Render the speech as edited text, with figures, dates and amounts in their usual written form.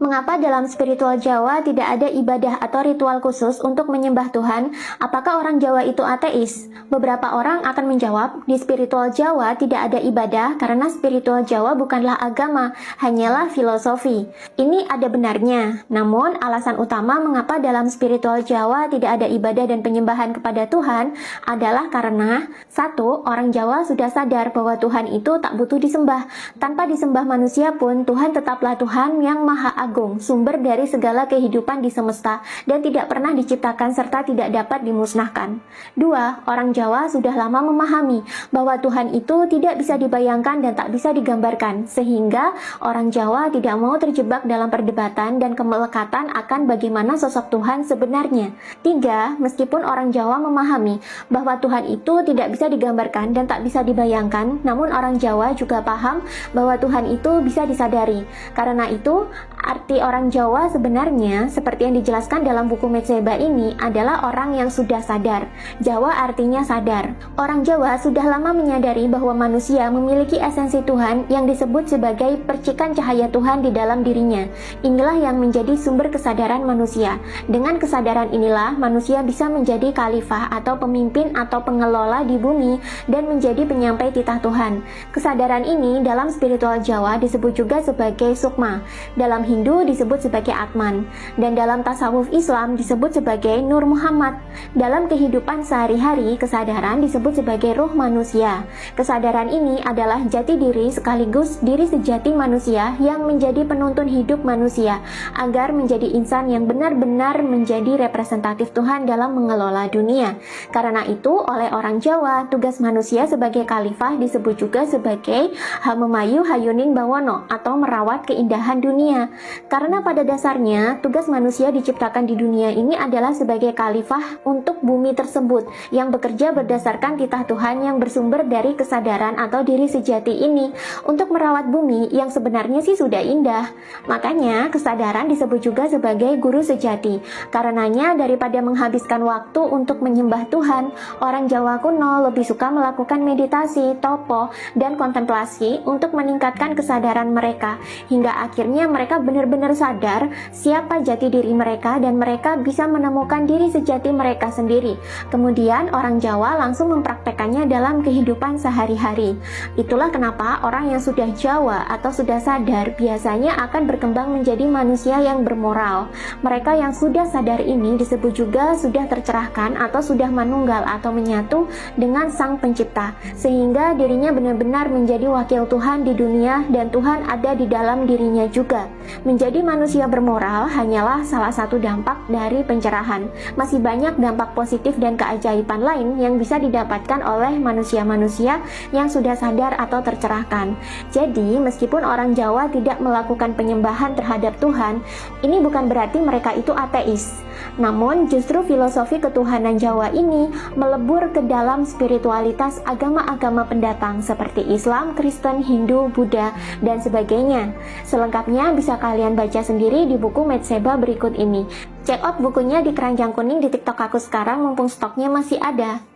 Mengapa dalam spiritual Jawa tidak ada ibadah atau ritual khusus untuk menyembah Tuhan? Apakah orang Jawa itu ateis? Beberapa orang akan menjawab, di spiritual Jawa tidak ada ibadah karena spiritual Jawa bukanlah agama, hanyalah filosofi. Ini ada benarnya, namun alasan utama mengapa dalam spiritual Jawa tidak ada ibadah dan penyembahan kepada Tuhan adalah karena satu, orang Jawa sudah sadar bahwa Tuhan itu tak butuh disembah. Tanpa disembah manusia pun, Tuhan tetaplah Tuhan yang maha agung, sumber dari segala kehidupan di semesta, dan tidak pernah diciptakan serta tidak dapat dimusnahkan. Dua, orang Jawa sudah lama memahami bahwa Tuhan itu tidak bisa dibayangkan dan tak bisa digambarkan, sehingga orang Jawa tidak mau terjebak dalam perdebatan dan kemelekatan akan bagaimana sosok Tuhan sebenarnya. Tiga, meskipun orang Jawa memahami bahwa Tuhan itu tidak bisa digambarkan dan tak bisa dibayangkan, namun orang Jawa juga paham bahwa Tuhan itu bisa disadari. Karena itu, arti orang Jawa sebenarnya, seperti yang dijelaskan dalam buku Metseba ini, adalah orang yang sudah sadar. Jawa artinya sadar. Orang Jawa sudah lama menyadari bahwa manusia memiliki esensi Tuhan yang disebut sebagai percikan cahaya Tuhan di dalam dirinya. Inilah yang menjadi sumber kesadaran manusia. Dengan kesadaran inilah, manusia bisa menjadi khalifah atau pemimpin atau pengelola di bumi dan menjadi penyampai titah Tuhan. Kesadaran ini dalam spiritual Jawa disebut juga sebagai sukma. Dalam Hindu disebut sebagai Atman, dan dalam tasawuf Islam disebut sebagai Nur Muhammad. Dalam kehidupan sehari-hari, kesadaran disebut sebagai ruh manusia. Kesadaran ini adalah jati diri sekaligus diri sejati manusia yang menjadi penuntun hidup manusia, agar menjadi insan yang benar-benar menjadi representatif Tuhan dalam mengelola dunia. Karena itu, oleh orang Jawa, tugas manusia sebagai khalifah disebut juga sebagai Hamemayu Hayuning Bawono, atau merawat keindahan dunia. Karena pada dasarnya, tugas manusia diciptakan di dunia ini adalah sebagai khalifah untuk bumi tersebut, yang bekerja berdasarkan titah Tuhan yang bersumber dari kesadaran atau diri sejati ini, untuk merawat bumi yang sebenarnya sih sudah indah. Makanya, kesadaran disebut juga sebagai guru sejati. Karenanya, daripada menghabiskan waktu untuk menyembah Tuhan, orang Jawa kuno lebih suka melakukan meditasi, topo, dan kontemplasi untuk meningkatkan kesadaran mereka, hingga akhirnya mereka benar-benar sadar siapa jati diri mereka dan mereka bisa menemukan diri sejati mereka sendiri. Kemudian orang Jawa langsung mempraktekannya dalam kehidupan sehari-hari. Itulah kenapa orang yang sudah Jawa atau sudah sadar biasanya akan berkembang menjadi manusia yang bermoral. Mereka yang sudah sadar ini disebut juga sudah tercerahkan atau sudah manunggal atau menyatu dengan Sang Pencipta, sehingga dirinya benar-benar menjadi wakil Tuhan di dunia dan Tuhan ada di dalam dirinya juga. Menjadi manusia bermoral hanyalah salah satu dampak dari pencerahan. Masih banyak dampak positif dan keajaiban lain yang bisa didapatkan oleh manusia-manusia yang sudah sadar atau tercerahkan. Jadi, meskipun orang Jawa tidak melakukan penyembahan terhadap Tuhan, ini bukan berarti mereka itu ateis. Namun, justru filosofi ketuhanan Jawa ini melebur ke dalam spiritualitas agama-agama pendatang seperti Islam, Kristen, Hindu, Buddha, dan sebagainya. Selengkapnya bisa kalian baca sendiri di buku Metseba berikut ini. Check out bukunya di keranjang kuning di TikTok aku sekarang mumpung stoknya masih ada.